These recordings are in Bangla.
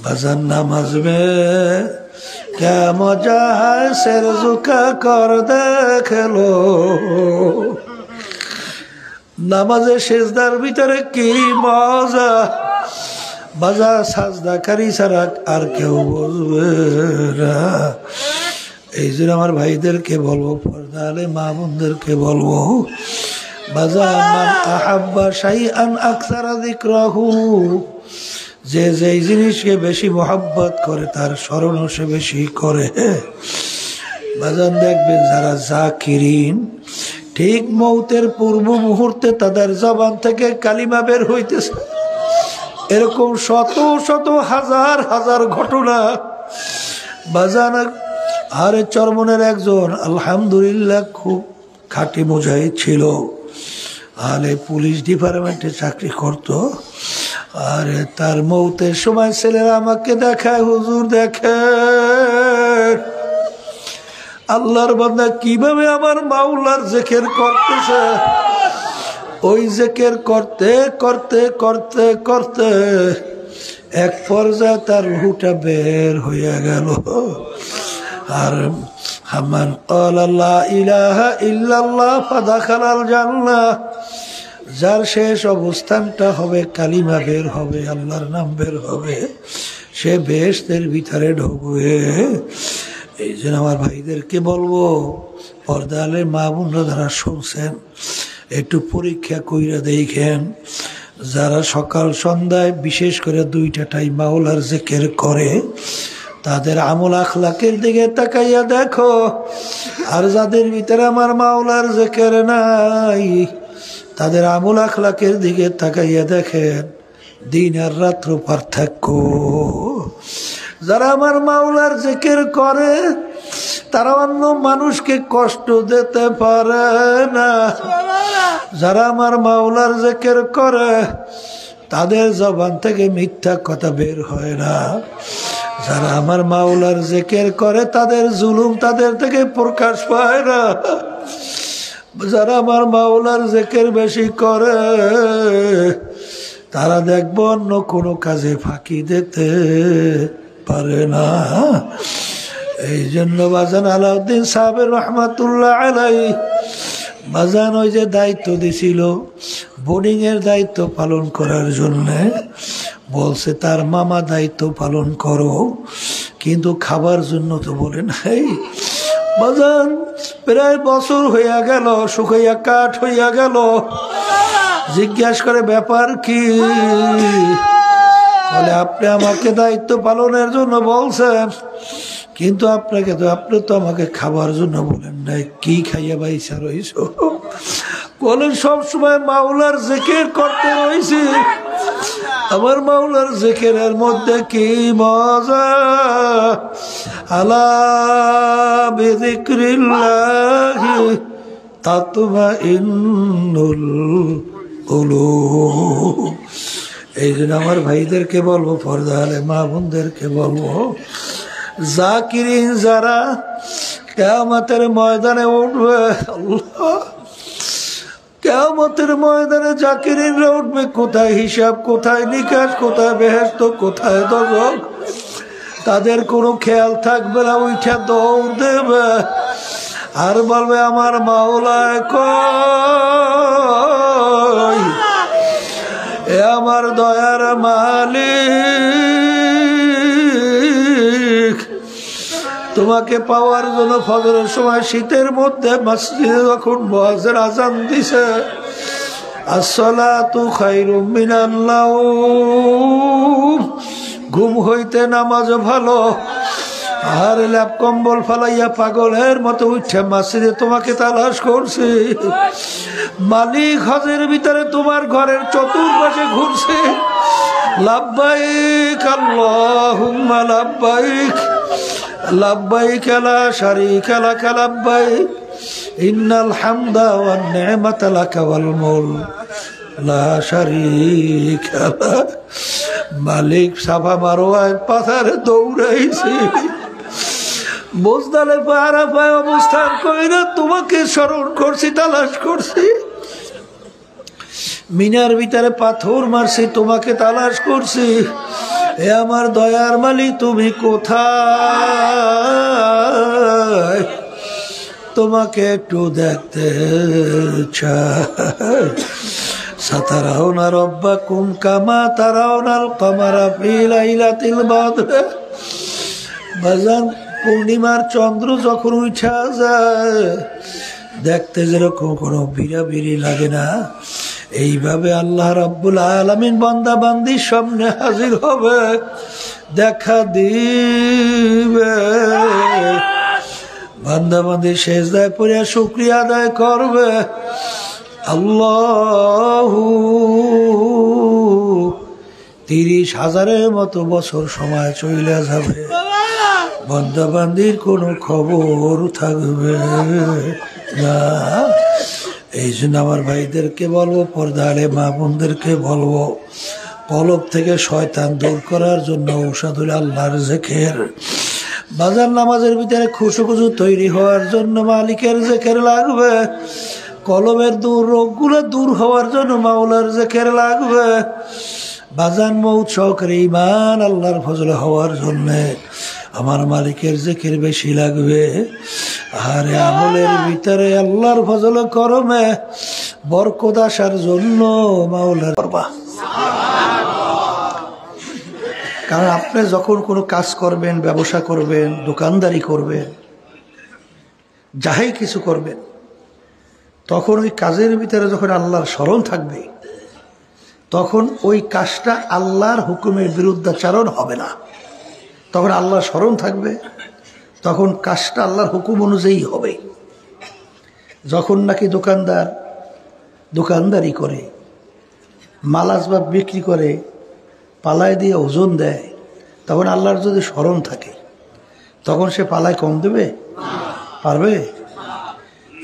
भजन नमाज में क्या मजा है सिर झुका कर देख लो নামাজে সেজদার ভিতরে কি মজা বাজা সাজদাকারী ছাড়া আর কেউ বুঝবে না এই জন্য আমার ভাইদেরকে বলবো পর্দা আলে মা বোনদেরকে বলবো বাজা মান আহাব্বা শাইআন আকসারা যিকরাহু যে যেই জিনিসকে বেশি মহব্বত করে তার স্মরণও সে বেশি করে বাজান দেখবেন যারা জাকিরিন ঠিক মৌতের পূর্ব মুহূর্তে তাদের জবান থেকে কালিমা বের হইতেছে এরকম শত শত হাজার হাজার ঘটনা বাজান আর চরমনের একজন আলহামদুলিল্লাহ খুব খাঁটি মুজাহিদ ছিল আলে পুলিশ ডিপার্টমেন্টে চাকরি করত আর তার মৌতের সময় ছেলেরা আমাকে দেখায় হুজুর দেখে আল্লাহর বান্দা কিভাবে আমার মাওলার জিকির করতেছে ওই জিকির করতে করতে করতে করতে এক পর্যায়ে তার রূহটা বের হয়ে গেল আর হামান ক্বালা লা ইলাহা ইল্লাল্লাহ ফাদাখালাল জান্নাহ যার শেষ অবস্থানটা হবে কালিমা বের হবে আল্লাহর নাম বের হবে সে বেহেশতের ভিতরে ঢুকবে এই জন্য আমার ভাইদেরকে বলবো পর্দালে মা বোনরা যারা শুনছেন একটু পরীক্ষা কইরা দেখেন যারা সকাল সন্ধ্যায় বিশেষ করে দুইটা টাইম মাওলার জিকির করে তাদের আমল আখলাকের দিকে তাকাইয়া দেখো আর যাদের ভিতরে আমার মাওলার জিকির নাই তাদের আমল আখলাকের দিকে তাকাইয়া দেখেন দিন আর রাত্র পার্থক্য যারা আমার মাওলার জিকির করে তারা অন্য মানুষকে কষ্ট দিতে পারে না যারা আমার মাওলার জিকির করে তাদের জবান থেকে মিথ্যা কথা বের হয় না যারা আমার মাওলার জিকির করে তাদের জুলুম তাদের থেকে প্রকাশ পায় না যারা আমার মাওলার জিকির বেশি করে তারা দেখবো অন্য কোনো কাজে ফাঁকি দিতে পারে না এই জন্য বাজান আলাউদ্দিন সাহেবের রহমাতুল্লাহ আলাইহি বাজান ওই যে দায়িত্ব দিছিল বোর্ডিং এর দায়িত্ব পালন করার জন্য বলছে তার মামা দায়িত্ব পালন করো কিন্তু খাবার জন্য তো বলে নাই বাজান প্রায় বছর হইয়া গেল শুকাইয়া কাঠ হইয়া গেল জিজ্ঞাসা করে ব্যাপার কি বলে আপনি আমাকে দায়িত্ব পালনের জন্য বলছেন কিন্তু আপনি তো আমাকে খাবার জন্য বলেন নাই কি খাইয়া বাইসা রইছ বলেন সব সময় মাওলার জিকির করতে রইছি আমার মাওলার জিকিরের মধ্যে কি মজা আলা বিযিকরিল্লাহি তাতমাইন্নুল কুলুব এই জন্য আমার ভাইদেরকে বলবো পর্দা আলে মা বোনদেরকে বলবো জাকিরিন যারা কিয়ামতের ময়দানে উঠবে আল্লাহ কিয়ামতের ময়দানে জাকিরিনরা উঠবে কোথায় হিসাব কোথায় নিকাশ কোথায় বেহেশত কোথায় দোজখ তাদের কোনো খেয়াল থাকবে না উঠা দৌড় দেবে আর বলবে আমার মাওলায় কই এ আমার দয়ার মালিক তোমাকে পাওয়ার জন্য ফজরের সময় শীতের মধ্যে মসজিদে যখন মুয়াজ্জিন আযান দিছে আসসালাতু খায়রুম মিনান নাওম ঘুম হইতে নামাজ ভালো আর ল্যাপ কম্বল ফালাইয়া পাগলের মতো উঠে মসজিদে তোমাকে তালাশ করছি মালিক হজের ভিতরে তোমার ঘরের চতুর্পাশে ঘুরছে লাব্বাইক আল্লাহুম্মা লাব্বাইক লাব্বাইক লা শারীকা লাক লাব্বাইক ইন্নাল হামদা ওয়ান নি'মাতা লাকা ওয়াল মুলক লা শারীকা লাক মালিক সাফা মারওয়ায় পাথরে দৌড়াইছি মুজদালিফা আরাফায় অবস্থান কইরা তোমাকে স্মরণ করছি তালাশ করছি মিনার ভিতরে পাথর মারছি, তোমাকে তালাশ করছি। এ আমার দয়ার মালিক, তুমি কোথায়? তোমাকে একটু দেখতে চাই। সাতারাউনা রব্বাকুম কামা তারাউনাল কমারা ফি লাইলাতিল বদর। বাজান, পূর্ণিমার চন্দ্র যখন উঠা যায়, দেখতে যেরকম কোনো বিড়াবিড়ি লাগে না, এইভাবে আল্লাহ রাব্বুল আলামিন বান্দা বান্দির সামনে হাজির হবে, দেখা দিবে। বান্দা বান্দি সেজদায় পড়ে শুকরিয়া আদায় করবে। আল্লাহু 30,000-এর মতো বছর সময় চলে যাবে, বান্দা বান্দির কোনো খবর থাকবে না। এই জন্য আমার ভাইদেরকে বলবো, পর্দারে মা বোনদেরকে বলবো, কলব থেকে শয়তান দূর করার জন্য ঔষধ হলো আল্লাহর জিকির। বাজার নামাজের ভিতরে খুশু তৈরি হওয়ার জন্য মালিকের জিকির লাগবে। কলবের রোগগুলো দূর হওয়ার জন্য মাওলার জিকির লাগবে। বাজান মৌত সহকারে ঈমান আল্লাহর ফজলে হওয়ার জন্য আমার মালিকের জিকির বেশি লাগবে। আর আমলের ভিতরে আল্লাহর ফজলে করমে বরকত আসার জন্য মাওলার করবা। কারণ আপনি যখন কোনো কাজ করবেন, ব্যবসা করবেন, দোকানদারি করবেন, যাই কিছু করবেন, তখন ওই কাজের ভিতরে যখন আল্লাহর স্মরণ থাকবে, তখন ওই কাজটা আল্লাহর হুকুমের বিরুদ্ধাচারণ হবে না। তখন আল্লাহর স্মরণ থাকবে, তখন কাজটা আল্লাহর হুকুম অনুযায়ী হবে। যখন নাকি দোকানদার দোকানদারি করে, মাল আসবাব বিক্রি করে, পালায় দিয়ে ওজন দেয়, তখন আল্লাহর যদি স্মরণ থাকে, তখন সে পালায় কম দেবে পারবে?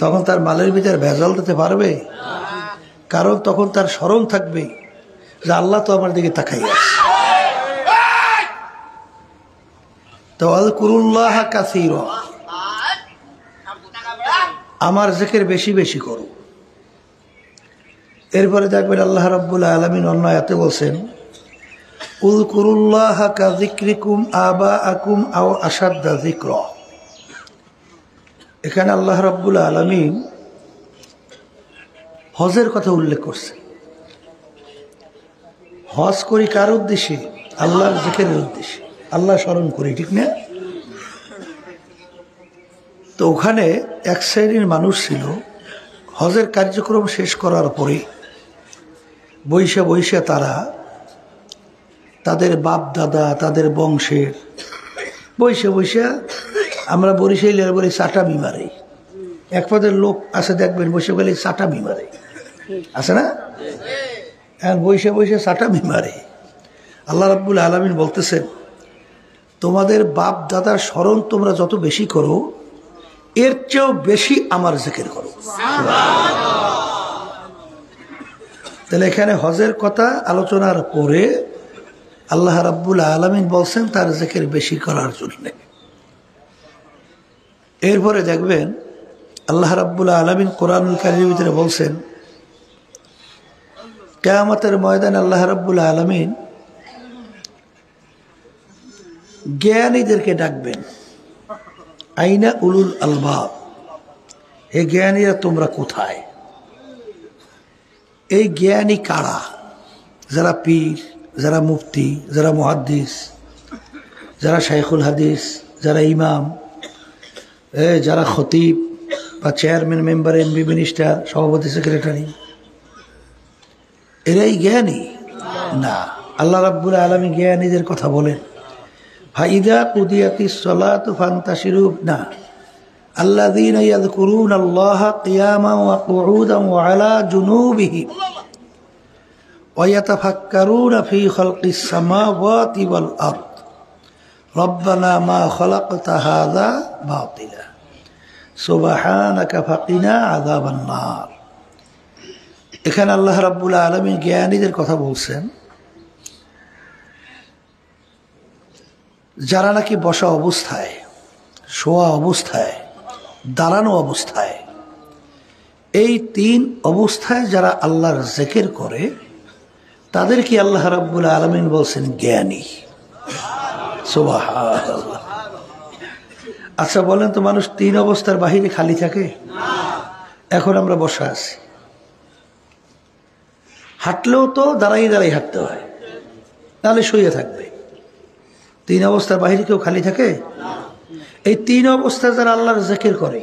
তখন তার মালের ভিতরে ভেজাল দিতে পারবে? কারণ তখন তার স্মরণ থাকবে যে আল্লাহ তো আমার দিকে তাকাই আছে। তো আযকুরুল্লাহ কাসীরা, আমার জিকির বেশি বেশি করো। এরপরে দেখবেন আল্লাহ রাব্বুল আলামিন অন্য আয়াতে বলছেন, উযকুরুল্লাহ কাযিকরিকুম আবাআকুম আও আশাদ্দা যিকরা। এখানে আল্লাহ রাব্বুল আলামিন হজের কথা উল্লেখ করছে। হজ করি কার উদ্দেশ্যে? আল্লাহর জিকিরের উদ্দেশ্যে, আল্লাহ স্মরণ করি, ঠিক না? তো ওখানে এক শ্রেণীর মানুষ ছিল, হজের কার্যক্রম শেষ করার পরে বৈশা বৈশা তারা তাদের বাপ দাদা, তাদের বংশের বৈশা বৈশা, আমরা বরিশাইলের বলি চাটামি মারে। এক পদের লোক আছে দেখবেন বসে গেলে চাটামি মারে, আছে না? বৈশা বৈশা চাটামি মারে। আল্লাহ রাব্বুল আলামিন বলতেছেন, তোমাদের বাপ দাদার স্মরণ তোমরা যত বেশি করো, এর চেয়েও বেশি আমার জিকির করো। তাহলে এখানে হজের কথা আলোচনার পরে আল্লাহ রাব্বুল আলামিন বলছেন তার জিকির বেশি করার জন্য। এরপরে দেখবেন আল্লাহ রাব্বুল আলামিন কোরআনুল কারীমের ভিতরে বলছেন, কিয়ামতের ময়দানে আল্লাহ রাব্বুল আলামিন জ্ঞানীদেরকে ডাকবেন, আইনা উলুল আলবাব, হে জ্ঞানীরা তোমরা কোথায়? এই জ্ঞানী কারা? যারা পীর, যারা মুফতি, যারা মুহাদ্দিস, যারা শাইখুল হাদিস, যারা ইমাম, যারা খতিব বা চেয়ারম্যান, মেম্বার, এমপি, মিনিস্টার, সভাপতি, সেক্রেটারি, এরাই জ্ঞানী না। আল্লাহ রাব্বুল আলামিন জ্ঞানীদের কথা বলেন, ফাইদা কুদিয়াতিস সালাতু ফান্তাশিরু, না, আল্লাযীনা ইয়াযকুরুনাল্লাহা কিয়ামান ওয়া কুউদান ওয়া আলা জুনুবিহিম ওয়া ইয়াতাফাক্কারুনা ফী খালকিস সামাওয়াতি ওয়াল আরদ রব্বানা মা খালাকতা হাযা বাতিলা সুবহানাকা ফাকিনা আযাবান নার। এখানে আল্লাহ রাব্বুল আলামিন জ্ঞানীদের কথা বলছেন, যারা নাকি বসা অবস্থায়, শোয়া অবস্থায়, দাঁড়ানো অবস্থায় এই তিন অবস্থায় যারা আল্লাহর জিকির করে তাদেরকে আল্লাহ রাব্বুল আলামিন বলছেন জ্ঞানী। সুবহানাল্লাহ। আচ্ছা বলেন তো, মানুষ তিন অবস্থার বাহিরে খালি থাকে? এখন আমরা বসা আছি, হাঁটলেও তো দাঁড়াই দাঁড়াই হাঁটতে হয়, তাহলে শুয়ে থাকবে। তিন অবস্থার বাহিরে কেউ খালি থাকে? এই তিন অবস্থায় যারা আল্লাহর জিকির করে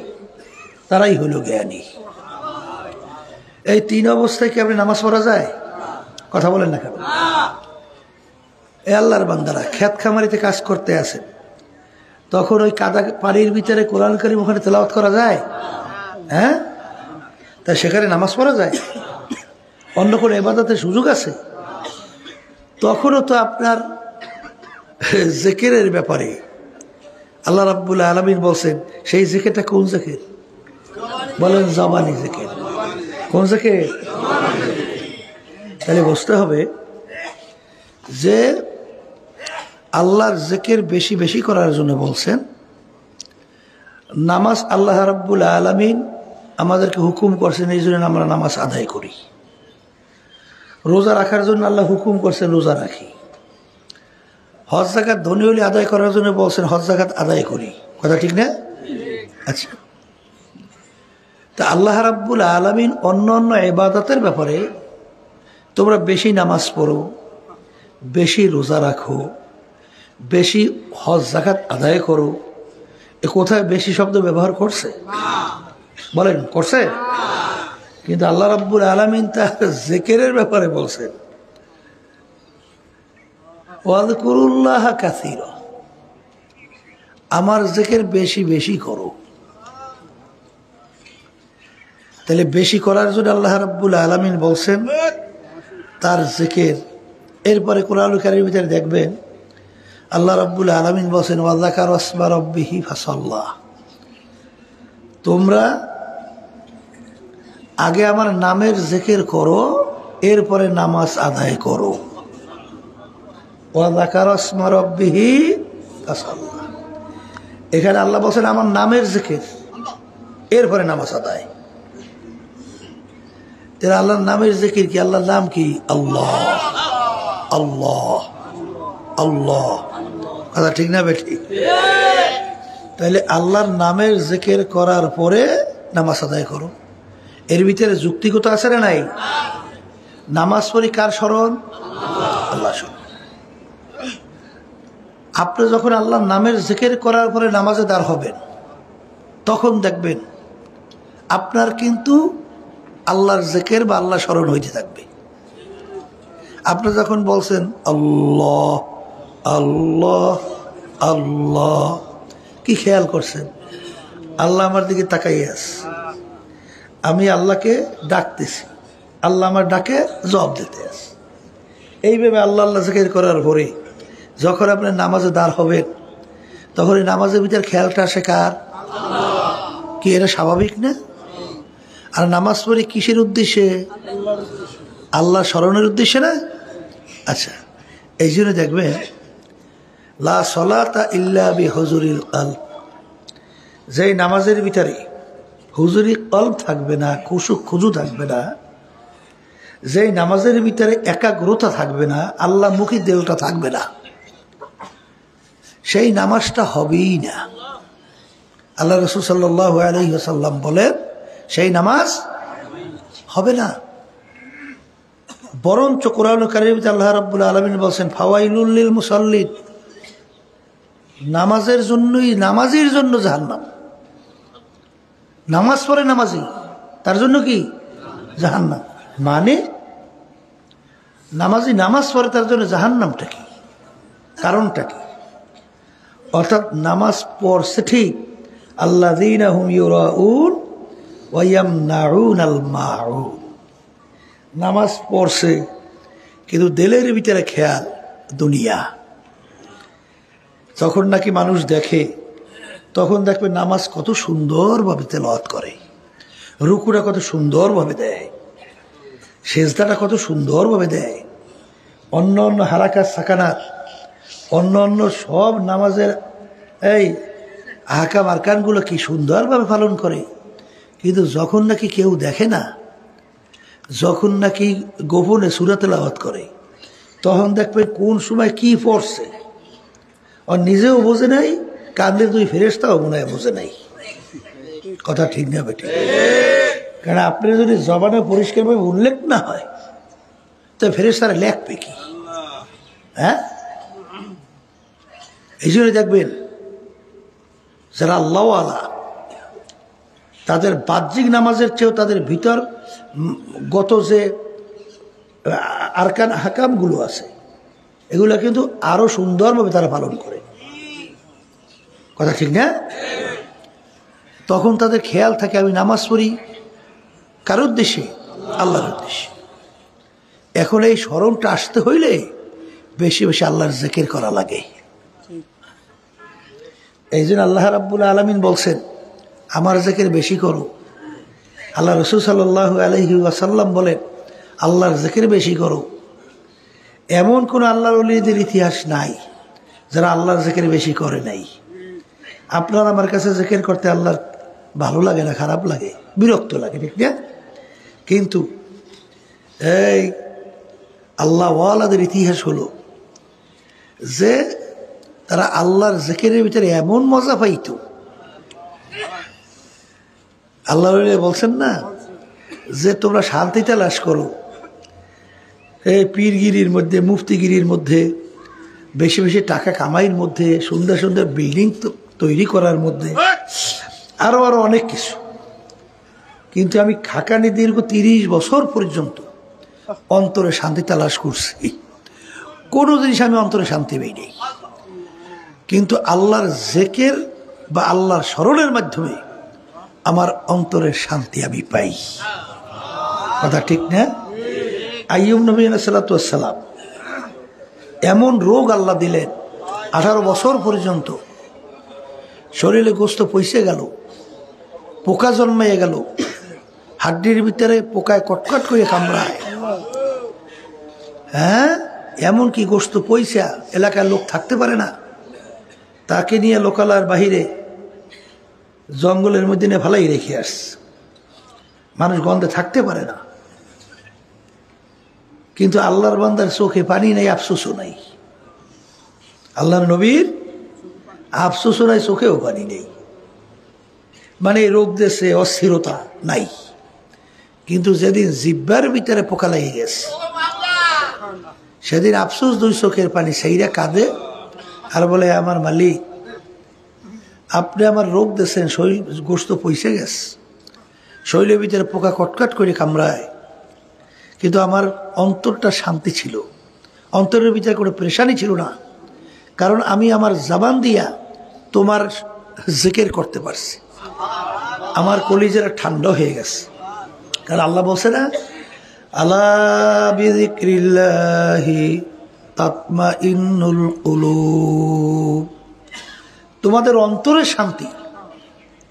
তারাই হইল জ্ঞানী। এই তিন অবস্থায় কি আপনি নামাজ পড়া যায়? কথা বলেন না কেন? এ আল্লাহর বান্দারা ক্ষেত খামারিতে কাজ করতে আসেন, তখন ওই কাদা পানির ভিতরে কোরআন কারীম ওখানে তেলাওয়াত করা যায়? হ্যাঁ, তা সেখানে নামাজ পড়া যায়? অন্য কোনো ইবাদতের সুযোগ আছে? তখনও তো আপনার জিকিরের ব্যাপারে আল্লাহ রাব্বুল আলামিন বলছেন, সেই জিকিরটা কোন জিকির? বলেন জবানি জিকির। কোন জিকির? তাহলে বুঝতে হবে যে আল্লাহর জিকির বেশি বেশি করার জন্য বলছেন। নামাজ আল্লাহ রাব্বুল আলামিন আমাদেরকে হুকুম করছেন, এই জন্য আমরা নামাজ আদায় করি। রোজা রাখার জন্য আল্লাহ হুকুম করছেন, রোজা রাখি। হজ যাকাত ধনী হলে আদায় করার জন্য বলছেন, হজ যাকাত আদায় করি। কথা ঠিক না? আচ্ছা, তা আল্লাহ রাব্বুল আলামিন অন্য অন্য ইবাদতের ব্যাপারে তোমরা বেশি নামাজ পড়ো, বেশি রোজা রাখো, বেশি হজ যাকাত আদায় করো, এ কোথায় বেশি শব্দ ব্যবহার করছে? বলেন করছে? কিন্তু আল্লাহ রাব্বুল আলামিন তার জিকিরের ব্যাপারে বলছেন, ওয়াযকুরুল্লাহ কাসীরা, আমার জিকির বেশি বেশি করো। তাহলে বেশি করার জন্য আল্লাহ রাব্বুল আলামিন বলছেন তার জিকির। এরপরে কোরআনুল কারীমের ভিতরে দেখবেন আল্লাহ রাব্বুল আলামিন বলছেন, ওয়া যাকারা ইসমা রাব্বিহি ফাসাল্লা, তোমরা আগে আমার নামের জিকির করো, এরপরে নামাজ আদায় করো। ওয়া যাকারা ইসমা রাব্বিহি ফাসাল্লা, এখানে আল্লাহ বলছেন আমার নামের জিকির, এরপরে নামাজ আদায়। এর আল্লাহর নামের জিকির কি? আল্লাহর নাম কি? আল্লাহ আল্লাহ আল্লাহ। কথা ঠিক না বেঠি? তাহলে আল্লাহর নামের জিকির করার পরে নামাজ আদায় করো। এর ভিতরে যুক্তিগত আছে না নাই? নামাজ পড়ি কার স্মরণ? আল্লাহ স্মরণ। আপনি যখন আল্লাহর নামের জিকির করার পরে নামাজে দাঁড় হবেন, তখন দেখবেন আপনার কিন্তু আল্লাহর জিকির বা আল্লাহ স্মরণ হইতে থাকবে। আপনি যখন বলছেন আল্লাহ আল্লাহ আল্লাহ, কি খেয়াল করছেন? আল্লাহ আমার দিকে তাকাই আছে, আমি আল্লাহকে ডাকতেছি, আল্লাহ আমার ডাকে জবাব দিতে আছে। এইভাবে আল্লাহ আল্লাহ জিকির করার পরে যখন আপনি নামাজে দাঁড় হবেন, তখন এই নামাজের ভিতরে খেয়ালটা আসে কার? কি এটা স্বাভাবিক না? আর নামাজ পড়ি কিসের উদ্দেশ্যে? আল্লাহ স্মরণের উদ্দেশ্যে না? আচ্ছা, এই জন্য দেখবেন লা সলাতা ইল্লা বিহুজুরিল কলব, যেই নামাজের ভিতরে হুজুরি কলব থাকবে না, খুশুক খুজু থাকবে না, যেই নামাজের ভিতরে একাগ্রতা থাকবে না, আল্লাহ মুখী দেহটা থাকবে না, সেই নামাজটা হবেই না। আল্লাহ রাসূল সাল্লাল্লাহু আলাইহি ওয়াসাল্লাম বলেন সেই নামাজ হবে না। বরঞ্চ কোরআনুল কারীমে আল্লাহ রাব্বুল আলামিন বলছেন, ফাওয়াইলুল লিল মুসাল্লিন, নামাজের জন্যই, নামাজীর জন্য জাহান্নাম। নামাজ পড়ে নামাজি, তার জন্য কি? জাহান্নাম। মানে নামাজি নামাজ পড়ে, তার জন্য জাহান্নামটা কি? কারণটা কি? অর্থাৎ নামাজ পড়ছে ঠিক, আল্লাযীনা হুম ইউরাউন ওয়া ইয়ামনাউনাল মাউন, নামাজ পড়ছে কিন্তু দিলের ভিতরে খেয়াল দুনিয়া। যখন নাকি মানুষ দেখে, তখন দেখবে নামাজ কত সুন্দরভাবে তেলাওয়াত করে, রুকুটা কত সুন্দরভাবে দেয়, সেজদাটা কত সুন্দরভাবে দেয়, অন্য অন্য হারাকাত সাকানাত, অন্য অন্য সব নামাজের এই আহকাম আরকানগুলো কি সুন্দরভাবে পালন করে। কিন্তু যখন নাকি কেউ দেখে না, যখন নাকি গোপনে সূরা তেলাওয়াত করে, তখন দেখবে কোন সময় কি পড়ছে আর নিজেও বোঝে নাই, কাঁদলে দুই ফেরেশতাও মনে হয় বোঝে নাই। কথা ঠিক না বেটি? কারণ আপনার যদি জবানে পরিষ্কারভাবে উল্লেখ না হয় তো ফেরেশতারা লেখবে কি? হ্যাঁ, এই জন্য দেখবেন যারা আল্লাহওয়ালা তাদের বাহ্যিক নামাজের চেয়েও তাদের ভিতর গত যে আরকান হাকামগুলো আছে এগুলো কিন্তু আরো সুন্দরভাবে তারা পালন করে। কথা ঠিক না? তখন তাদের খেয়াল থাকে আমি নামাজ পড়ি কার উদ্দেশ্যে? আল্লাহর উদ্দেশ্যে। এখন এই স্মরণটা আসতে হইলে বেশি বেশি আল্লাহর জিকির করা লাগে। এই জন্য আল্লাহ রাব্বুল আলামিন বলছেন আমার জিকির বেশি করো। আল্লাহ রাসূল সাল্লাল্লাহু আলাইহি ওয়াসাল্লাম বলেন আল্লাহর জিকির বেশি করো। এমন কোন আল্লাহর ওলিদের ইতিহাস নাই যারা আল্লাহর জিকির বেশি করে নাই। আপনার আমার কাছে জিকির করতে আল্লাহর ভালো লাগে না, খারাপ লাগে, বিরক্ত লাগে, ঠিক না? কিন্তু এই আল্লাহ ওয়ালাদের ইতিহাস হলো যে তারা আল্লাহর জিকিরের ভিতরে এমন মজা পাইত। আল্লাহ বলছেন না যে তোমরা শান্তি তালাশ করো এই পীরগিরির মধ্যে, মুফতিগিরির মধ্যে, বেশি বেশি টাকা কামাইয়ের মধ্যে, সুন্দর সুন্দর বিল্ডিং তৈরি করার মধ্যে, আরো আরো অনেক কিছু। কিন্তু আমি খাকানি দীর্ঘ 30 বছর পর্যন্ত অন্তরে শান্তি তালাশ করছি, কোনো জিনিস আমি অন্তরে শান্তি পাইনি। কিন্তু আল্লাহর জিকির বা আল্লাহর স্মরণের মাধ্যমে আমার অন্তরের শান্তি আমি পাই। কথা ঠিক না? আইয়ুব নবী আলাইহিস সালাতু ওয়াস সালাম এমন রোগ আল্লাহ দিলেন 18 বছর পর্যন্ত শরীরে গোস্ত পয়সে গেল, পোকা জন্মাইয়ে গেল, হাড্ডির ভিতরে পোকায় কটকট করে কামড়ায়। হ্যাঁ, এমনকি গোস্ত পয়সা এলাকার লোক থাকতে পারে না, তাকে নিয়ে লোকালয়ের বাহিরে জঙ্গলের মধ্যে নিয়ে ভালাই রেখে আসছে। মানুষ গন্ধে থাকতে পারে না। কিন্তু আল্লাহর বান্দার চোখে পানি নাই, আফসোসও নাই। আল্লাহর নবীর আফসোসও নাই, চোখেও পানি নেই। মানে রোগ দেশে অস্থিরতা নাই। কিন্তু যেদিন জিব্বার ভিতরে পোকা লেগে গেছে সেদিন আফসোস, 2 চোখের পানি সেইরা কাঁদে আর বলে আমার মালিক আপনি আমার রোগ দিয়েছেন, শরীর গোস্ত পয়সে গেছে, শরীরের ভিতরে পোকা কটকট করে কামড়ায়, কিন্তু আমার অন্তরটা শান্তি ছিল, অন্তরের ভিতরে কোনো পেরেশানি ছিল না, কারণ আমি আমার জবান দিয়া তোমার জিকির করতে পারছি। আমার কলিজারা ঠান্ডা হয়ে গেছে। কারণ আল্লাহ বলছে না আলা বিযিক্রিল্লাহি তাতমাইন্নুল কুলুব, তোমাদের অন্তরের শান্তি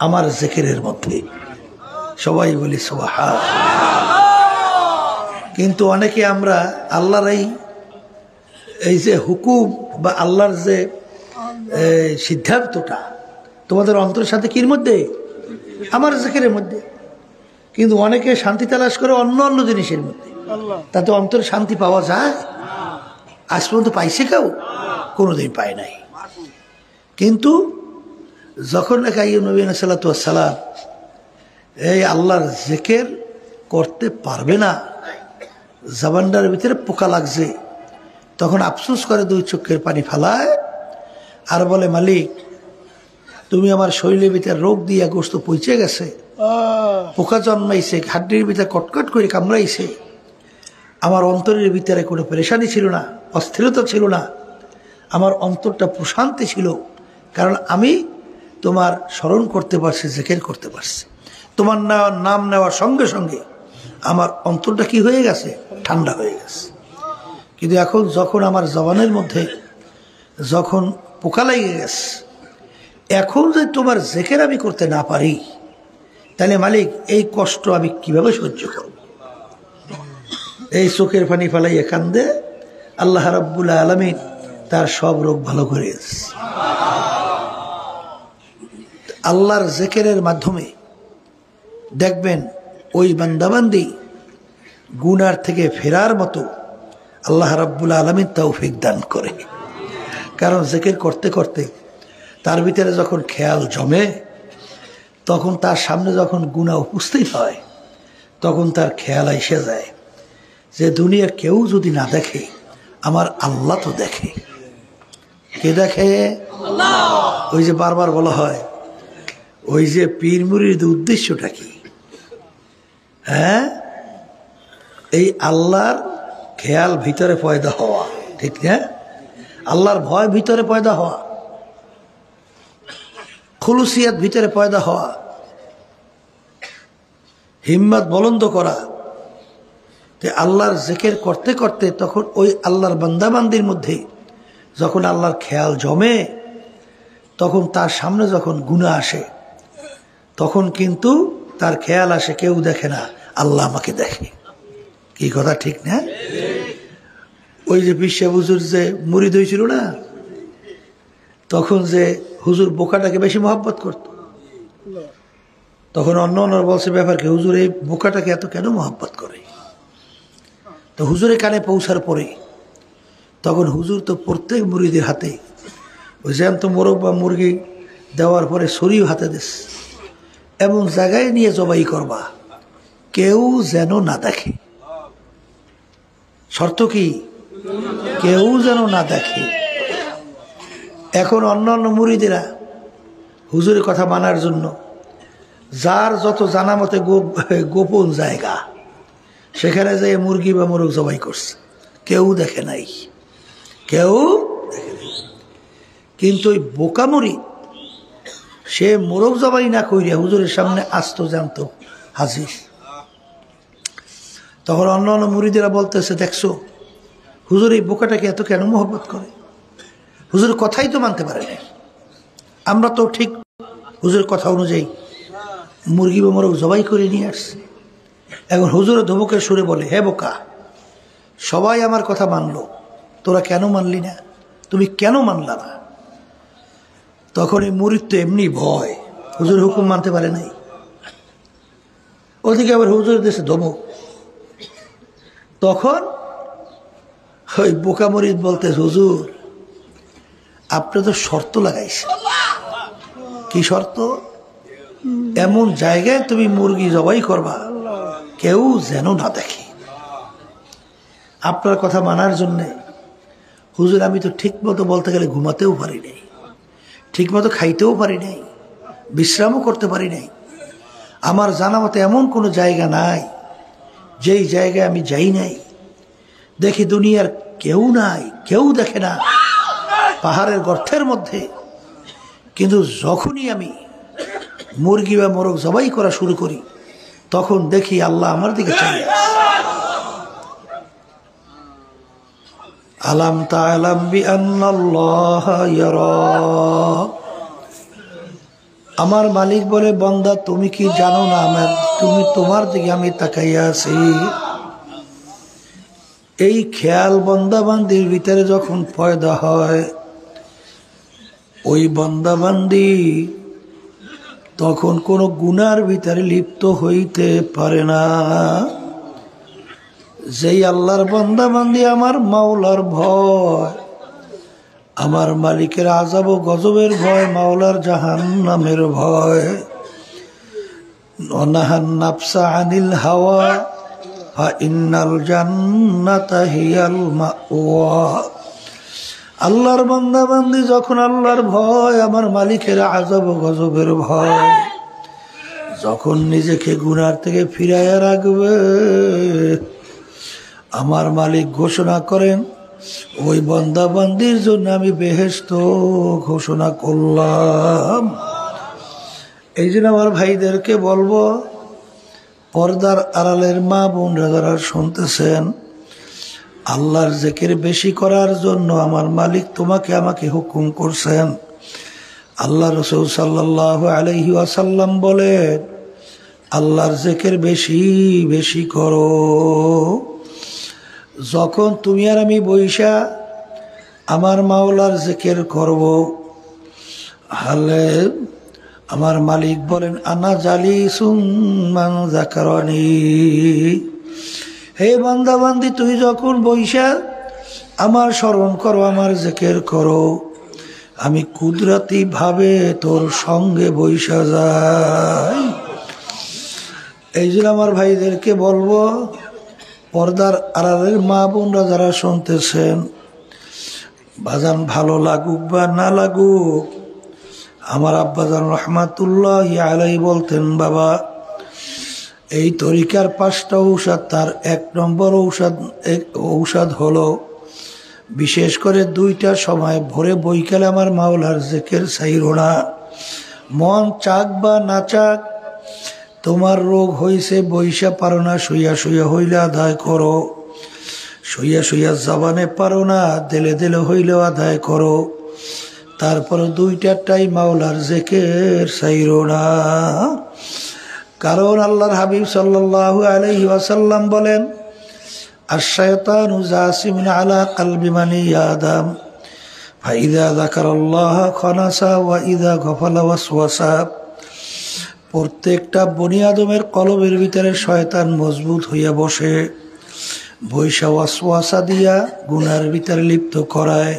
আমার জিকিরের মধ্যে। সবাই বলি সুবহানাল্লাহ। কিন্তু অনেকে আমরা আল্লাহর এই যে হুকুম বা আল্লাহর যে সিদ্ধান্তটা তোমাদের অন্তরের সাথে কির মধ্যে? আমার জিকিরের মধ্যে। কিন্তু অনেকে শান্তি তালাশ করে অন্য অন্য জিনিসের মধ্যে, তাতে অন্তরে শান্তি পাওয়া যায়? আজ পর্যন্ত পাইছে কেউ? কোনোদিন পায় নাই। কিন্তু যখন নাকি আইয়ুব নবী আলাইহিস সালাতু ওয়াস সালাম এই আল্লাহর জিকির করতে পারবে না, জবানটার ভিতরে পোকা লাগছে, তখন আফসোস করে 2 চোখের পানি ফালায় আর বলে মালিক তুমি আমার শরীরের ভিতরে রোগ দিয়া গোস্ত পচে গেছে, পোকা জন্মাইছে, হাড্ডির ভিতরে কটকট করে কামড়াইছে, আমার অন্তরের ভিতরে কোনো পেরেশানি ছিল না, অস্থিরতা ছিল না, আমার অন্তরটা প্রশান্তি ছিল, কারণ আমি তোমার স্মরণ করতে পারছি, জিকির করতে পারছি। তোমার নাম নেওয়ার সঙ্গে সঙ্গে আমার অন্তরটা কি হয়ে গেছে? ঠান্ডা হয়ে গেছে। কিন্তু এখন যখন আমার জবানের মধ্যে যখন পোকা লেগে গেছে, এখন যদি তোমার জিকির আমি করতে না পারি তাহলে মালিক এই কষ্ট আমি কিভাবে সহ্য করব? এই চোখের পানি ফেলাইয়া কান্দে আল্লাহ রাব্বুল আলামিন তার সব রোগ ভালো করে দিয়েছে। আল্লাহর জিকিরের মাধ্যমে দেখবেন ওই বান্দাবান্দি গুনার থেকে ফেরার মতো আল্লাহ রাব্বুল আলামিন তৌফিক দান করে। কারণ জিকির করতে করতে তার ভিতরে যখন খেয়াল জমে, তখন তার সামনে যখন গুনাহ উপস্থিত হয়, তখন তার খেয়াল এসে যায় যে দুনিয়ার কেউ যদি না দেখে, আমার আল্লাহ তো দেখে। কে দেখে? ওই যে বারবার বলা হয়, ওই যে পীর মুরিদ উদ্দেশ্যটা কি? হ্যাঁ, এই আল্লাহর খেয়াল ভিতরে পয়দা হওয়া, ঠিক না? আল্লাহর ভয় ভিতরে পয়দা হওয়া, খুলুসিয়াত ভিতরে পয়দা হওয়া, হিম্মত বুলন্দ করা। আল্লাহর জিকির করতে করতে তখন ওই আল্লাহর বান্দাবান্দির মধ্যে যখন আল্লাহর খেয়াল জমে, তখন তার সামনে যখন গুনাহ আসে, তখন কিন্তু তার খেয়াল আসে কেউ দেখে না, আল্লাহ আমাকে দেখে। কি কথা ঠিক না? ওই যে বিশ্ব হুজুর যে মুরিদ হয়েছিল না, তখন যে হুজুর বোকাটাকে বেশি মহব্বত করত, তখন অন্য অন্য বলছে ব্যাপার কি, হুজুর এই বোকাটাকে এত কেন মহব্বত করে? তো হুজুরের কানে পৌঁছার পরে তখন হুজুর তো প্রত্যেক মুরিদের হাতে ওই জ্যান্ত মোরগ বা মুরগি দেওয়ার পরে ছুরিও হাতে দিস, এমন জায়গায় নিয়ে জবাই করবা কেউ যেন না দেখে। শর্ত কি? কেউ যেন না দেখে। এখন অন্য অন্য মুরিদেরা হুজুরের কথা মানার জন্য যার যত জানা মতে গোপন জায়গা, সেখানে যে মুরগি বা মোরগ জবাই করছে, কেউ দেখে নাই, কেউ দেখে নাই। কিন্তু ওই বোকা মুরিদ সে মোরগ জবাই না কইরা হুজুরের সামনে আসতো, জানতো হাজির। তখন অন্য অন্য মুরিদেরা বলতেছে, দেখছো হুজুর এই বোকাটাকে এত কেন মহব্বত করে? হুজুরের কথাই তো মানতে পারে না। আমরা তো ঠিক হুজুরের কথা অনুযায়ী মুরগি বা মোরগ জবাই করে নিয়ে আসছি। এখন হুজুর ধমকের সুরে বলে, হে বোকা, সবাই আমার কথা মানলো, তোরা কেন মানলি না? তুমি কেন মানলা না? তখন এই মুরিদ তো এমনি ভয়, হুজুর হুকুম মানতে পারে নাই। ওদিকে আবার হুজুরের দেশে ধমক। তখন ওই বোকা মুরিদ বলতে, হুজুর আপনি তো শর্ত লাগাইছেন। কি শর্ত? এমন জায়গায় তুমি মুরগি জবাই করবা কেউ যেন না দেখে। আপনার কথা মানার জন্যে হুজুর আমি তো ঠিক মতো বলতে গেলে ঘুমাতেও পারি নাই, ঠিক মতো খাইতেও পারি নাই, বিশ্রামও করতে পারি নাই। আমার জানা মতো এমন কোনো জায়গা নাই যেই জায়গায় আমি যাই নাই, দেখি দুনিয়ার কেউ নাই, কেউ দেখে না, পাহাড়ের গর্তের মধ্যে। কিন্তু যখনই আমি মুরগি বা মোরগ জবাই করা শুরু করি, তখন দেখি আল্লাহ আমার দিকে চাই। আলাম তা'লাম বিআন্নাল্লাহা ইয়ারা। আমার মালিক বলে, বান্দা তুমি কি জানো না তুমি তোমার দিকে আমি তাকাইয়া আছি। এই খেয়াল বান্দাবান্দির ভিতরে যখন পয়দা হয়, ওই বান্দাবান্দি তখন কোনো গুনার ভিতরে লিপ্ত হইতে পারে না। যেই আল্লাহর বান্দাবান্দি আমার মাওলার ভয়, আমার মালিকের আযাব ও গজবের ভয়, মাওলার জাহান্নামের ভয়, অনাহান নাফসা আনিল হাওয়া ফা ইন্নাল জান্নাতা হিয়াল মাওয়া। আল্লাহর বান্দাবান্দি যখন আল্লাহর ভয়, আমার মালিকের আযাব ও গজবের ভয়, যখন নিজেকে গুনার থেকে ফিরাইয়া রাখবে, আমার মালিক ঘোষণা করেন, ওই বান্দাবান্দির জন্য আমি বেহেশত ঘোষণা করলাম। এই জন্য আমার ভাইদেরকে বলবো, পর্দার আড়ালের মা বোনরা যারা শুনতেছেন, আল্লাহর জিকির বেশি করার জন্য আমার মালিক তোমাকে আমাকে হুকুম করছেন। আল্লাহ রাসূল সাল্লাল্লাহু আলাইহি ওয়াসাল্লাম বলেন, আল্লাহর জিকির বেশি বেশি করো। যখন তুমি আর আমি বইসা আমার মাওলার জিকির করব, হালে আমার মালিক বলেন আনা জালিসুম মান যাকারানি, হে বান্দা বান্দি তুই যখন বইসা আমার স্মরণ করো, আমার জিকির করো, আমি কুদরতি ভাবে তোর সঙ্গে বইসা যাই। এই জন্য আমার ভাইদেরকে বলবো, পর্দার আড়ালের মা বোনরা যারা শুনতেছেন, বাজান ভালো লাগুক বা না লাগুক, আমার আব্বাজান রহমাতুল্লাহ আলাইহি বলতেন, বাবা এই তরিকার 5টা ঔষধ, তার 1 নম্বর ঔষধ হলো বিশেষ করে 2টার সময় ভোরে বৈকালে আমার মাওলার জিকির ছাইরো না। মন চাক বা না চাক, তোমার রোগ হইছে বইসা পারো না, শুইয়া শুইয়া হইলে আদায় করো, শুইয়া শুইয়া জবানে পারো না, দিলে দিলে হইলেও আদায় করো। তারপর 2টাই মাওলার জিকির ছাইরো না। কারণ আল্লাহর হাবিব সাল্লাল্লাহু আলাইহি ওয়াসাল্লাম বলেন, আশ-শায়তানু জাসিমুন আলা কলবি মানি আদম ফাইদা যাকারাল্লাহ খানাসা ওয়া ইযা গাফালা ওয়াসওয়াসা। প্রত্যেকটা বনি আদমের কলবের ভিতরে শয়তান মজবুত হইয়া বসে, বৈশা ওয়াসওয়াসা দিয়া গুনার ভিতরে লিপ্ত করায়।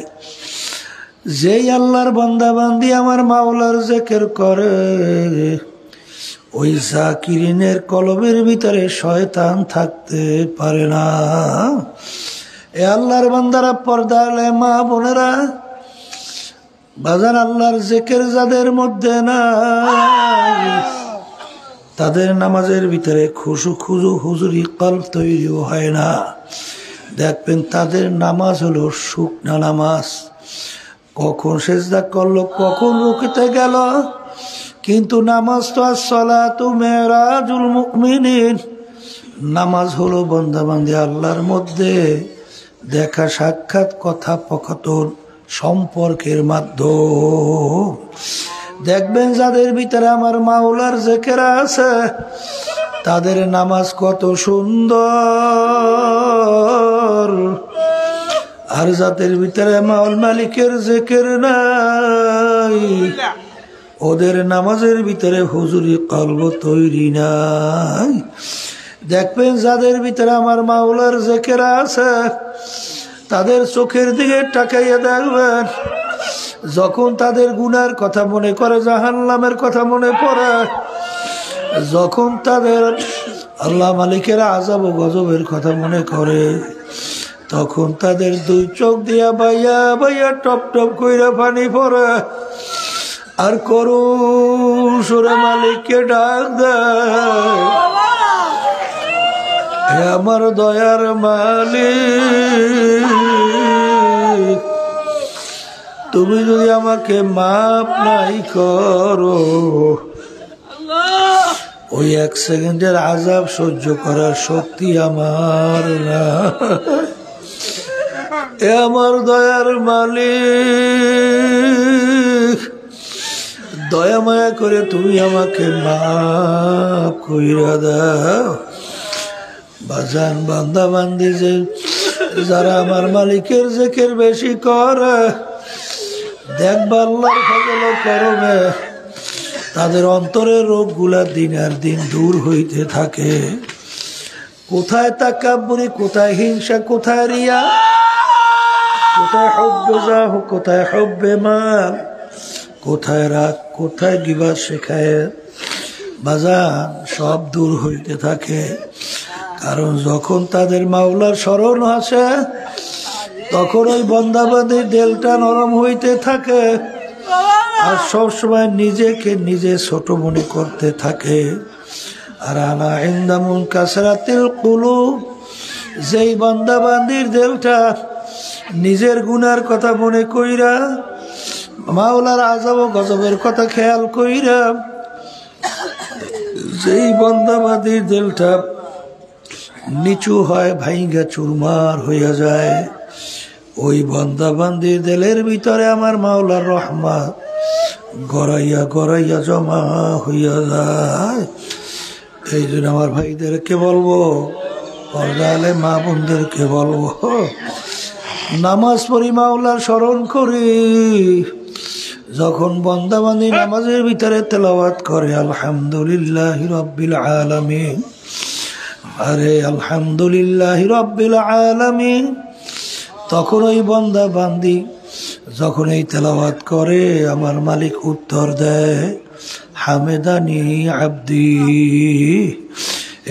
যেই আল্লাহর বান্দা বান্দি আমার মাওলার জিকির করে, ওই জাকিরিনের কলবের ভিতরে শয়তান থাকতে পারে না। এ আল্লাহর বান্দারা, পর্দালে মা বোনেরা, বাজার আল্লাহর জিকির যাদের মধ্যে নাই, তাদের নামাজের ভিতরে খুশু খুজু হুজুরি কলব তৈরিও হয় না। দেখবেন তাদের নামাজ হলো শুকনা নামাজ, কখন সেজদা করলো, কখন রুকুতে গেল, কিন্তু নামাজ তো আসসালাতু মেরাজুল মুমিনিন, নামাজ হলো বান্দা-বান্দি আল্লাহর মধ্যে দেখা সাক্ষাৎ, কথোপকথন, সম্পর্কের মাধ্যম। দেখবেন যাদের ভিতরে আমার মাওলার জিকির আছে, তাদের নামাজ কত সুন্দর। আর যাদের ভিতরে মাওল মালিকের জিকির নাই, ওদের নামাজের ভিতরে হুজুরি কলব তৈরি নাই। দেখবেন যাদের ভিতরে আমার মাওলার জিকির আছে, তাদের চোখের দিকে তাকাইয়া দেখবেন, যখন তাদের গুনার কথা মনে করে, জাহান্নামের কথা মনে পড়ে, যখন তাদের আল্লাহ মালিকের আযাব ও গজবের কথা মনে করে, তখন তাদের 2 চোখ দিয়া বাইয়া বাইয়া টপ টপ কইরা পানি পড়ে, আর করুণ সুরে মালিককে ডাক দেয়, হে আমার দয়ার মালিক, তুমি যদি আমাকে মাফ নাই করো, ওই 1 সেকেন্ডের আযাব সহ্য করার শক্তি আমার না। এ আমার দয়ার মালিক, দয়া মায়া করে তুমি আমাকে মাফ কইরা দাও। বাজান বান্দা বান্দি যে যারা আমার মালিকের জিকির বেশি করে, দেখবা আল্লাহর ফজল ও করমে তাদের অন্তরের রোগগুলা দিন আর দিন দূর হইতে থাকে। কোথায় তাকাব্বুরি, কোথায় হিংসা, কোথায় রিয়া, কোথায় হুব্বে জাহ, কোথায় হুব্বে মাল, কোথায় রাগ, কোথায় গিবত শেখায়, বাজান সব দূর হইতে থাকে। কারণ যখন তাদের মাওলার স্মরণ আসে, তখন ওই বান্দাবাদীর দিলটা নরম হইতে থাকে, আর সবসময় নিজেকে নিজে ছোট মনে করতে থাকে। আর আনা ইনদা মুনকাসরাতিল কুলুব, যেই বান্দাবাদীর দিলটা নিজের গুনার কথা মনে কইরা, মাওলার আযাব ও গজবের কথা খেয়াল কইরা, যেই বান্দাবাদীর দিলটা নিচু হয়, ভাইঙ্গা চুরমার হইয়া যায়, ওই বান্দাবান্দির দিলের ভিতরে আমার মাওলার রহমত গড়াইয়া গড়াইয়া জমা হইয়া যায়। এই জন্য আমার ভাইদেরকে বলবো, পর্দালে মা বোনদেরকে বলবো, নামাজ পড়ি, মাওলার স্মরণ করি, যখন বান্দাবান্দি নামাজের ভিতরে তেলাওয়াত করে আলহামদুলিল্লাহি রাব্বিল আলামিন, আরে আলহামদুলিল্লাহি রাব্বিল আলামিন, তখন ওই বান্দাবান্দি যখন এই তেলাওয়াত করে আমার মালিক উত্তর দেয় হামেদানি আব্দি,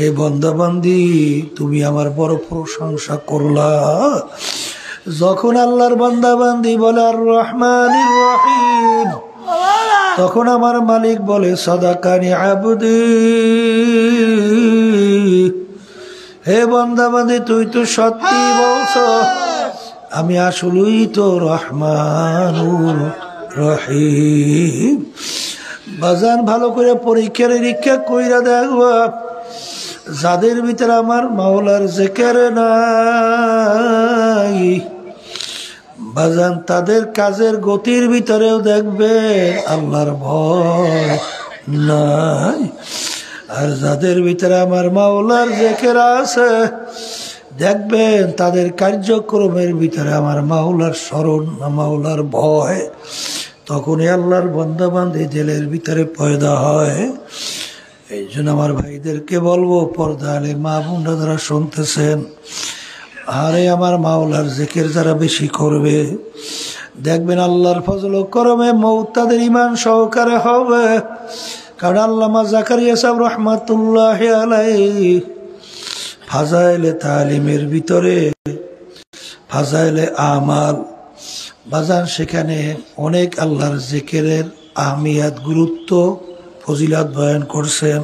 এই বান্দাবান্দি তুমি আমার বড় প্রশংসা করলা। যখন আল্লাহর বান্দাবান্দি বলে আর রহমানির রহিম, তখন আমার মালিক বলে সাদাকানি আবদি, হে বান্দাবান্দি তুই তো সত্যি বলছ, আমি আসলেই তো রহমানুর রহিম। বাজান ভালো করে পরীক্ষা নিরীক্ষা কইরা দেখবা, যাদের ভিতরে আমার মাওলার জিকির নাই বাজান, তাদের কাজের গতির ভিতরেও দেখবে আল্লাহর ভয় নাই। আর যাদের ভিতরে আমার মাওলার জিকির আছে দেখবেন তাদের কার্যক্রমের ভিতরে আমার মাওলার স্মরণ, মাওলার ভয়, তখনই আল্লাহর বান্দা বান্দি দিলের ভিতরে পয়দা হয়। এই জন্য আমার ভাইদেরকে বলবো, পর্দা আলে মা বোনরা যারা শুনতেছেন, আরে আমার মাওলার জিকির যারা বেশি করবে দেখবেন আল্লাহর ফজল ও করমে মৌত তাদের ঈমান সহকারে হবে। কারণ আল্লামা জাকারিয়া সাহেব রহমাতুল্লাহ আলাইহি ফাজাইলে তালিমের ভিতরে ফাজাইলে আমাল বাজান, সেখানে অনেক আল্লাহর জিকিরের আহমিয়াত, গুরুত্ব, ফজিলাত বয়ান করছেন।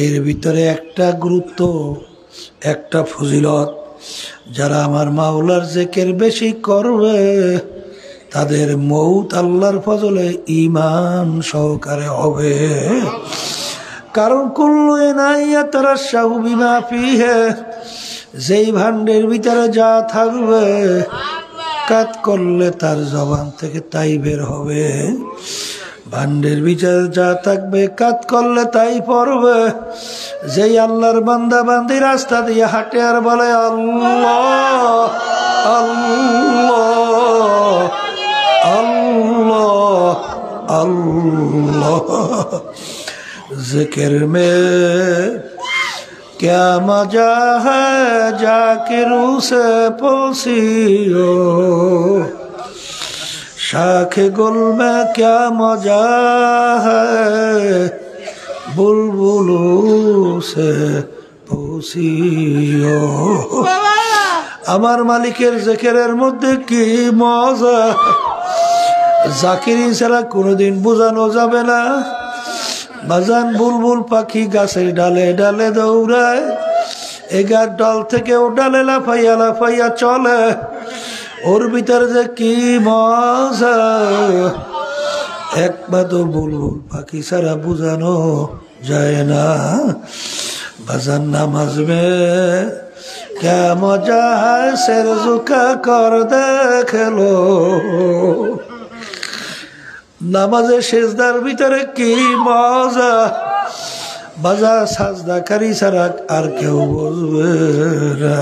এর ভিতরে একটা গুরুত্ব, একটা ফজিলত, যারা আমার মাওলার জিকির বেশি করবে তাদের মৌত আল্লাহর ফজলে ঈমান সহকারে হবে। কারণ কুল্লু ইনাইয়া তারাশাহু বিমা ফিহি, যেই ভান্ডের ভিতরে যা থাকবে কাত করলে তার জবান থেকে তাই বের হবে। ভান্ডের ভিতরে যা থাকবে কাত করলে তাই পড়বে। যেই আল্লাহর বান্দা বান্দি রাস্তা দিয়ে হাঁটে আর বলে আল্লাহ আল্লাহ আল্লাহ আল্লাহ, जिक्र में क्या मजा है जाकिरू से पोसियो, शाख गुल में क्या मजा है बुलबुलू से पोसियो। আমার মালিকের জিকিরের মধ্যে কি মজা, জাকিরি ছাড়া কোনোদিন বোঝানো যাবে না। বাজান বুলবুল পাখি গাছের ডালে ডালে দৌড়ায়, এগার ডাল থেকে ও ডালে লাফাইয়া লাফাইয়া চলে, ওর ভিতরে যে কি মজা একমাত্র বুলবুল পাখি ছাড়া বোঝানো যায় না। বাজান নামাজ মে क्या मजा है सिर झुका कर देख लो, নামাজে সেজদার ভিতরে কি মজা বাজা, সাজদাকারী ছাড়া আর কেউ বুঝবে না।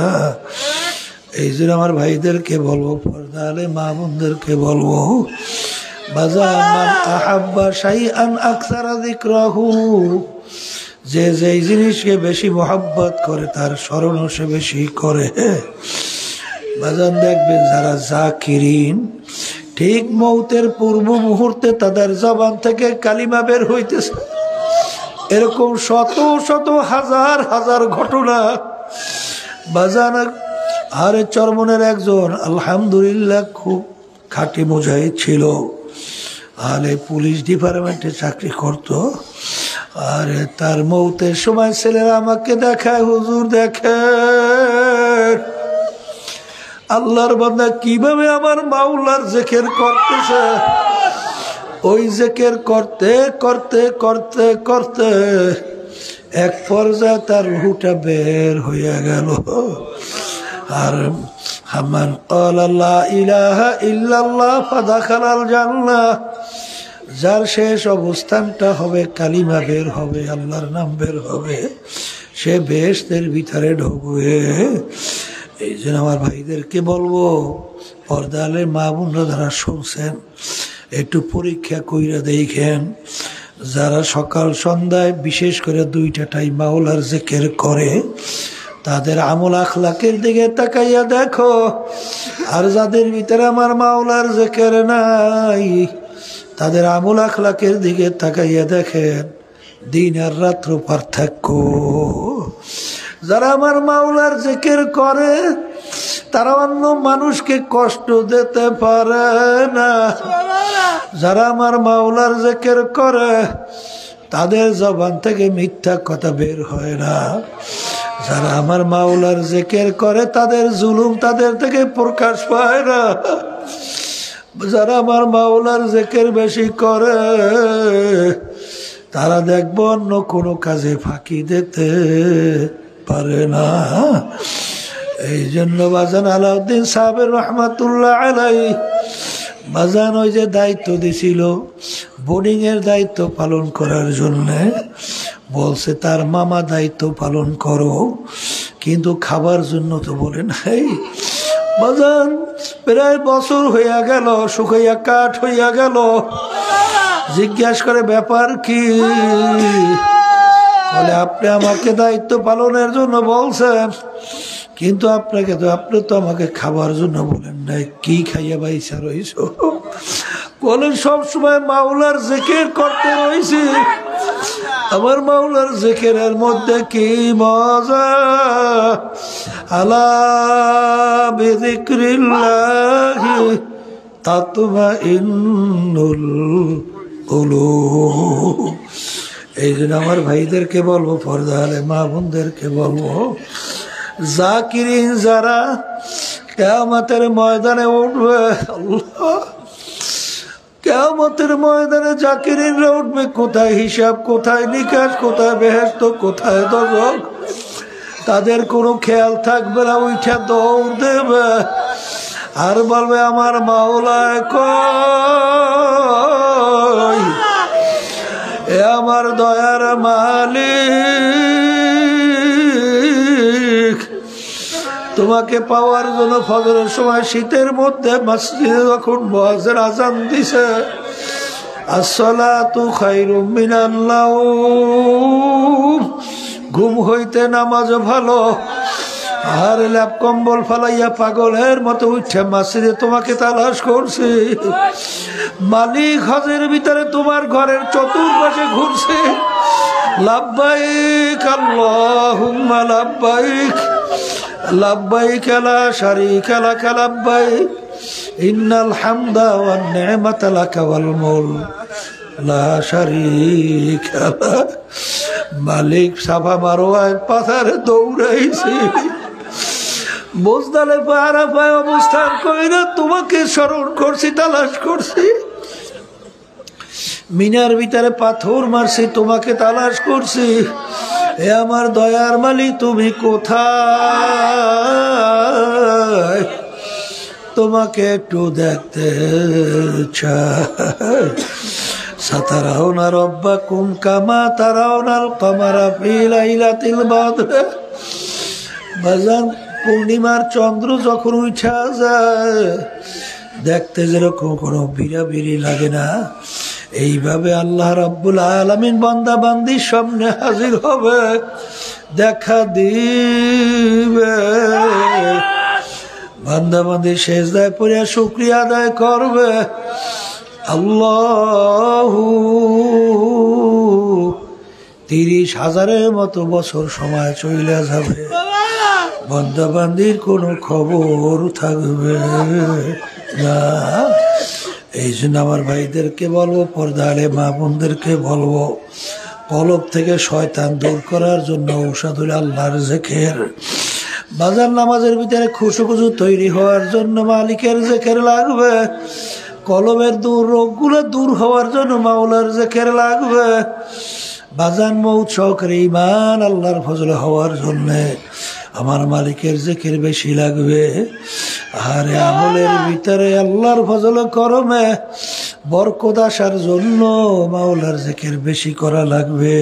এই জন্য আমার ভাইদেরকে বলবো, পর্দা আলে মা বোনদেরকে বলবো, বাজা মান আহাব্বা শাইআন আকসারা যিকরাহু, যে যেই জিনিসকে বেশি মোহাব্বত করে তার স্মরণও সে বেশি করে। বাজান দেখবেন যারা জাকিরিন, ঠিক মৌতের পূর্ব মুহূর্তে তাদের জবান থেকে কালিমা বের হইতেছে, এরকম শত শত হাজার হাজার ঘটনা। বাজান আরে চরমনের একজন আলহামদুলিল্লাহ খুব খাঁটি মুজাহিদ ছিল, আরে পুলিশ ডিপার্টমেন্টে চাকরি করত। আরে তার মৌতের সময় ছেলেরা আমাকে দেখায়, হুজুর দেখে আল্লাহর বান্দা কিভাবে আমার মাওলার জিকির করতেছে। ওই জিকির করতে করতে করতে করতে এক পর্যায়ে তার রুহটা বের হয়ে গেল। আর হামান ক্বালা লা ইলাহা ইল্লাল্লাহ ফাদাখালাল জান্নাহ, যার শেষ অবস্থানটা হবে কালিমা বের হবে, আল্লাহর নাম বের হবে, সে বেহেশতের ভিতরে ঢুকবে। এই জন্য আমার ভাইদেরকে বলবো, পর্দা আলে মা বোনরা যারা শুনছেন, একটু পরীক্ষা কইরা দেখেন, যারা সকাল সন্ধ্যায় বিশেষ করে 2টা টাইম মাওলার জিকির করে তাদের আমল আখলাকের দিকে তাকাইয়া দেখো, আর যাদের ভিতরে আমার মাওলার জিকির নাই তাদের আমল আখলাকের দিকে তাকাইয়া দেখেন, দিন আর রাত্র পার্থক্য। যারা আমার মাওলার জিকির করে তারা অন্য মানুষকে কষ্ট দিতে পারে না। যারা আমার মাওলার জিকির করে তাদের জবান থেকে মিথ্যা কথা বের হয় না। যারা আমার মাওলার জিকির করে তাদের জুলুম তাদের থেকে প্রকাশ পায় না। যারা আমার মাওলার জিকির বেশি করে তারা দেখবো অন্য কোনো কাজে ফাঁকি দিতে পারে না। এই জন্য বাজান আলাউদ্দিন সাহেবের রহমাতুল্লাহ আলাইহি বাজান ওই যে দায়িত্ব দিছিল বোর্ডিং এর দায়িত্ব পালন করার জন্য, বলছে তার মামা দায়িত্ব পালন করো, কিন্তু খাবার জন্য তো বলে নাই। বাজান প্রায় বছর হইয়া গেল, শুকাইয়া কাঠ হইয়া গেল। জিজ্ঞাসা করে ব্যাপার কি? বলে আপনি আমাকে দায়িত্ব পালনের জন্য বলছেন, কিন্তু আপনি তো আমাকে খাবার জন্য বলেন নাই, কি খাইয়া বাইসা রইছ? বলেন সবসময় মাওলার জিকির করতে রইছি, আমার মাওলার জিকিরের মধ্যে কি মজা। আলা বিযিকরিল্লাহি তাতমাইন্নুল কুলুব। এই জন্য আমার ভাইদেরকে বলবো, পর্দা আলে মা বোনদেরকে বলবো, জাকিরিন যারা কিয়ামতের ময়দানে উঠবে, আল্লাহ কিয়ামতের ময়দানে জাকিরিনরা উঠবে, কোথায় হিসাব, কোথায় নিকাশ, কোথায় বেহেশত, কোথায় দোজখ, তাদের কোনো খেয়াল থাকবে না। উঠা দৌড় দেবে আর বলবে আমার মাওলায় কই, এ আমার দয়ার মালিক। তোমাকে পাওয়ার জন্য ফজরের সময় শীতের মধ্যে মসজিদে যখন মুয়াজ্জিন আযান দিছে, আসসালাতু খায়রুম মিনান নাওম, ঘুম হইতে নামাজ ভালো। আর ল্যাপ কম্বল ফালাইয়া পাগলের মতো উঠে মসজিদে তোমাকে তালাশ করছি। মালিক হজের ভিতরে তোমার ঘরের চতুর্পাশে ঘুরছে, লাব্বাইক আল্লাহুম্মা লাব্বাইক, লাব্বাইক লা শারীকা লাক লাব্বাইক, ইন্নাল হামদা ওয়ান নি'মাতা লাকা ওয়াল মুলক লা শারীকা লাক। মালিক সাফা মারওয়ায় পাথারে দৌড়াইছি, মুজদালিফা আরাফায় অবস্থান কইরা তোমাকে স্মরণ করছি, তালাশ করছি। মিনার ভিতরে পাথর মারছি, তোমাকে তালাশ করছি। এ আমার দয়ার মালিক তুমি কোথায়? তোমাকে একটু দেখতে চাই। সাতারাউনা রাব্বাকুম কামা তারাউনাল কামারা ফি লাইলাতিল বদর। বাজান পূর্ণিমার চন্দ্র যখন উঠা যায় দেখতে যেরকম কোনো বিড়াবিড়ি লাগে না, এইভাবে আল্লাহ রাব্বুল আলামিন বান্দা বান্দির সামনে হাজির হবে, দেখা দিবে। বান্দা বান্দি সেজদায় পড়ে শুকরিয়া আদায় করবে। আল্লাহু 30,000-এর মতো বছর সময় চলে যাবে, বান্দা বান্দির কোনো খবর থাকবে না। এই জন্য আমার ভাইদেরকে বলবো, পর্দা আলে মা বোনদেরকে বলবো, কলব থেকে শয়তান দূর করার জন্য ঔষধ হলো আল্লাহর জিকির। বাজার নামাজের ভিতরে খুশু তৈরি হওয়ার জন্য মালিকের জিকির লাগবে। কলবের দূর রোগগুলো দূর হওয়ার জন্য মাওলার জিকির লাগবে। বাজান মৌত সহকারে ঈমান আল্লাহর ফজলে হওয়ার জন্য আমার মালিকের জিকির বেশি লাগবে। আর আমলের ভিতরে আল্লাহর ফজলে করমে বরকত আসার জন্য মাওলার জিকির বেশি করা লাগবে।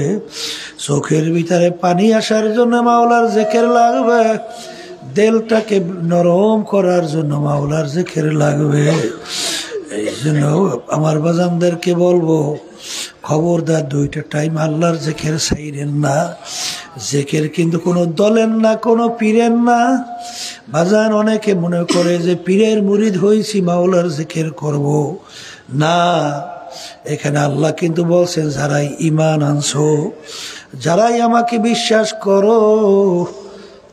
চোখের ভিতরে পানি আসার জন্য মাওলার জিকির লাগবে। দিলটাকে নরম করার জন্য মাওলার জিকির লাগবে। এই জন্য আমার বাজানদেরকে বলবো, খবরদার 2টা টাইম আল্লাহর জিকির ছাইরেন না। জিকির কিন্তু কোনো দলের না, কোনো পীরের না। বাজান অনেকে মনে করে যে পীরের মুরিদ হয়েছি মাওলার জিকির করব না। এখানে আল্লাহ কিন্তু বলছেন, যারাই ঈমান আনছো, যারাই আমাকে বিশ্বাস করো,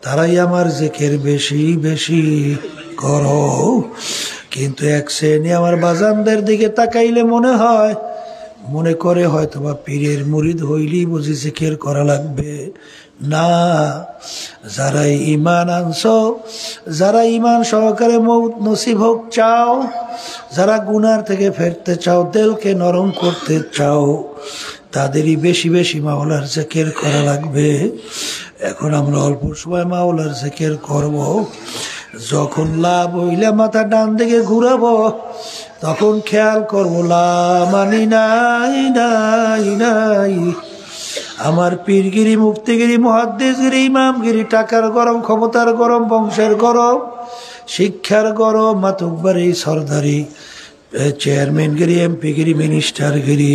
তারাই আমার জিকির বেশি বেশি করো। কিন্তু এক শ্রেণী আমার বাজানদের দিকে তাকাইলে মনে করে হয়তো বা পীরের মুরিদ হইলেই বুঝি জিকির করা লাগবে না। যারাই ঈমান আনছো, যারা ঈমান সহকারে মৌত নসিব হোক চাও, যারা গুনার থেকে ফেরতে চাও, দিলকে নরম করতে চাও, তাদেরই বেশি বেশি মাওলার জিকির করা লাগবে। এখন আমরা অল্প সময় মাওলার জিকির করব। যখন লাভ হইলে মাথা ডান দিকে ঘুরাবো, তখন খেয়াল করবো লা মানি নাই নাই নাই। আমার পীরগিরি, মুফতিগিরি, মুহাদ্দিসগিরি, ইমামগিরি, টাকার গরম, ক্ষমতার গরম, বংশের গরম, শিক্ষার গরম, মাতুব্বারি, সরদারি, চেয়ারম্যানগিরি, এমপিগিরি, মিনিস্টারগিরি,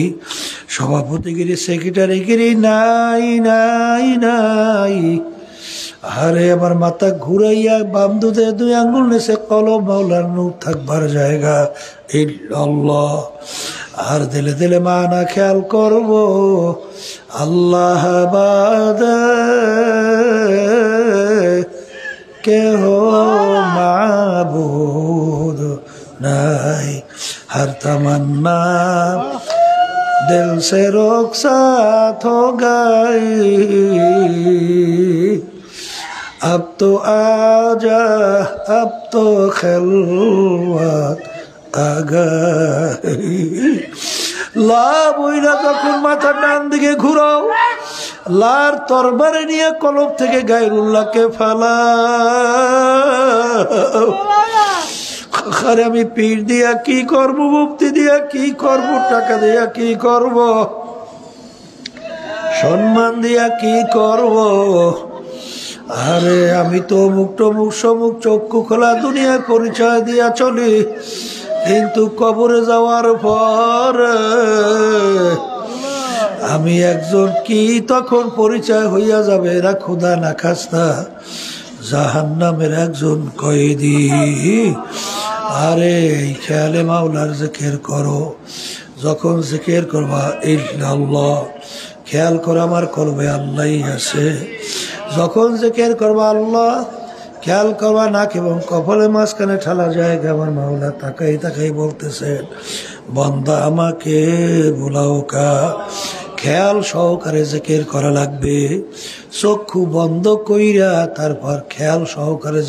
সভাপতিগিরি, সেক্রেটারিগিরি নাই নাই নাই। আরে আমার মাথা ঘুরাইয়া বাম দুধে 2 আঙ্গুল নেছে কলম, মাওলার নূর থাকবার জায়গা ইল্লাল্লাহ। আর দিলে দিলে মানা খেয়াল করব, আল্লাহ বাদে কেহ মাবুদ নাই। हर तमन्ना दिल से रुखसात हो गई, अब तो आजा, अब तो खिलवत आ गई। লাভ হইলা তখন মাথা ডান দিকে ঘুরাও, লার তরবারে নিয়ে কলব থেকে গায়রুল্লাহকে ফালাও। আরে আমি পীর দিয়া কি করব, মুফতি দিয়া কি করব, টাকা দিয়া কি করব, সম্মান দিয়া কি করব? আরে আমি তো মুক্ত মুখ সমুখ চক্ষু খোলা দুনিয়ার পরিচয় দিয়া চলি, কিন্তু কবরে যাওয়ার পর আমি একজন কি তখন পরিচয় হইয়া যাবে? এরা খোদা না খাস্তা জাহান্নামের একজন কয়েদি। আরে এই খেয়ালে মাওলার জিকির করো। যখন জিকির করবা ইল্লাল্লাহ, খেয়াল করো আমার কলবে আল্লাহই আছে। যখন জিকির করবা আল্লাহ, খেয়াল করবা নাক এবং কপালের মাঝখানে ঠালা জায়গা আমার মাওলা তাকাই তাকাই বলতেছেন, বান্দা আমাকে বুলাও কা। খেয়াল সহকারে জিকির করা লাগবে, চক্ষু বন্ধ কইরা তারপর খেয়াল সহকারে